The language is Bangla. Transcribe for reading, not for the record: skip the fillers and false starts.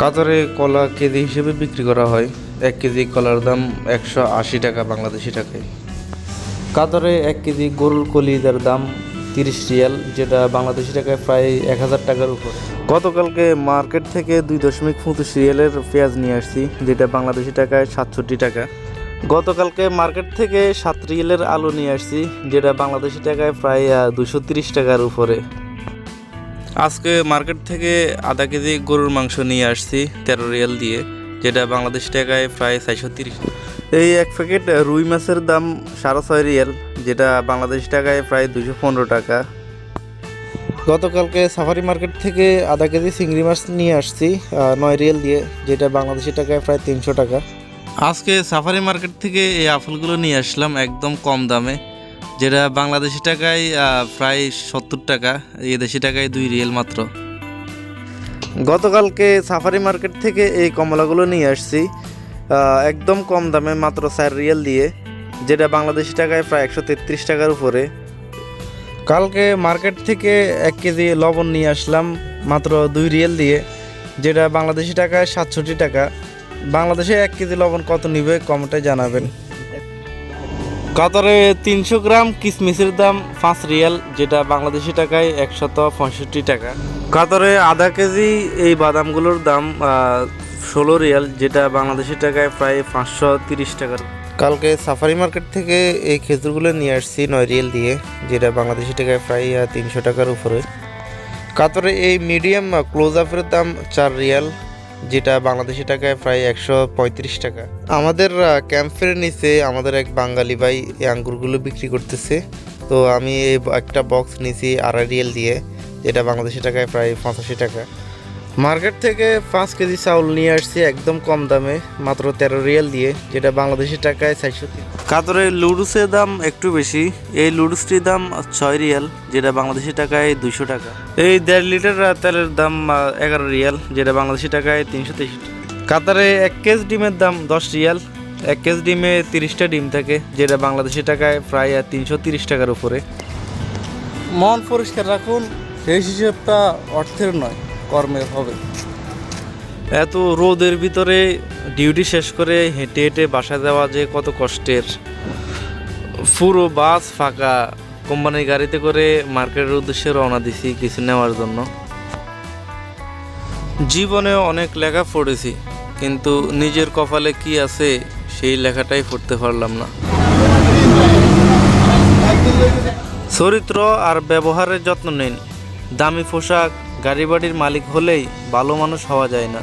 কাতারে কলা কেজি হিসেবে বিক্রি করা হয়। 1 কেজি কলার দাম 180 টাকা বাংলাদেশি টাকায়। কাতারে 1 কেজি গরুর কলিজার দাম 30 রিয়াল, যেটা বাংলাদেশি টাকায় প্রায় 1000 টাকার উপরে। গতকালকে মার্কেট থেকে 2.25 রিয়ালের পেঁয়াজ নিয়ে আসছি, যেটা বাংলাদেশি টাকায় 67 টাকা। গতকালকে মার্কেট থেকে 7 রিয়ালের আলু নিয়ে আসছি, যেটা বাংলাদেশি টাকায় প্রায় 230 টাকার উপরে। আজকে মার্কেট থেকে আধা কেজি গরুর মাংস নিয়ে আসছি 13 রিয়াল দিয়ে, যেটা বাংলাদেশি টাকায় প্রায় 430। এই 1 প্যাকেট রুই মাছের দাম 6.5 রিয়াল, যেটা বাংলাদেশি টাকায় প্রায় 215 টাকা। গতকালকে সাফারি মার্কেট থেকে আধা কেজি চিংড়ি মাছ নিয়ে আসছি 9 রিয়াল দিয়ে, যেটা বাংলাদেশি টাকায় প্রায় 300 টাকা। আজকে সাফারি মার্কেট থেকে এই আপেলগুলো নিয়ে আসলাম একদম কম দামে, যেটা বাংলাদেশি টাকায় প্রায় 70 টাকা, এই দেশি টাকায় 2 রিয়াল মাত্র। গতকালকে সাফারি মার্কেট থেকে এই কমলাগুলো নিয়ে আসছি একদম কম দামে, মাত্র 4 রিয়াল দিয়ে, যেটা বাংলাদেশি টাকায় প্রায় 133 টাকার উপরে। কালকে মার্কেট থেকে 1 কেজি লবণ নিয়ে আসলাম মাত্র 2 রিয়াল দিয়ে, যেটা বাংলাদেশি টাকায় 67 টাকা। বাংলাদেশে 1 কেজি লবণ কত নিবে কমেন্টে জানাবেন। কাতারে 300 গ্রাম কিশমিশের দাম 5 রিয়াল, যেটা বাংলাদেশি টাকায় 165 টাকা। কাতারে আধা কেজি এই বাদামগুলোর দাম 16 রিয়াল, যেটা বাংলাদেশি টাকায় প্রায় 530 টাকার। কালকে সাফারি মার্কেট থেকে এই খেজুরগুলো নিয়ে আসছি 9 রিয়াল দিয়ে, যেটা বাংলাদেশি টাকায় প্রায় 300 টাকার উপরে। কাতারে এই মিডিয়াম ক্লোজ আপের দাম 4 রিয়াল, যেটা বাংলাদেশি টাকায় প্রায় 135 টাকা। আমাদের ক্যাম্পের নিচে আমাদের এক বাঙালি ভাই এই আঙ্গুরগুলো বিক্রি করতেছে, তো আমি এই একটা বক্স নিয়েছি 2.5 রিয়াল দিয়ে, যেটা বাংলাদেশি টাকায় প্রায় 85 টাকা। মার্কেট থেকে 5 কেজি চাউল নিয়ে আসছি একদম কম দামে, মাত্র 13 রিয়াল দিয়ে, যেটা বাংলাদেশি টাকায় 430। কাতারে লুডুসের দাম একটু বেশি, এই লুডুসটির দাম 6 রিয়াল, যেটা বাংলাদেশি টাকায় 200 টাকা। এই 1.5 লিটার তেলের দাম 11 রিয়াল, যেটা বাংলাদেশি টাকায় 363 টাকা। কাতারে 1 কেজি ডিমের দাম 10 রিয়াল, 1 কেজি ডিমে 30টা ডিম থাকে, যেটা বাংলাদেশি টাকায় প্রায় 330 টাকার উপরে। মন পরিষ্কার রাখুন, সেই হিসেবটা অর্থের নয় কর্মের হবে। এত রোদের ভিতরে ডিউটি শেষ করে হেঁটে হেঁটে বাসায় যাওয়া যে কত কষ্টের। পুরো বাস ফাঁকা, কোম্পানির গাড়িতে করে মার্কেটের উদ্দেশ্যে রওনা দিছি কিছু নেওয়ার জন্য। জীবনে অনেক লেখা পড়েছি, কিন্তু নিজের কপালে কি আছে সেই লেখাটাই পড়তে পারলাম না। চরিত্র আর ব্যবহারের যত্ন নিন। দামি পোশাক, গাড়ি বাড়ির মালিক হলেই ভালো মানুষ হওয়া যায় না।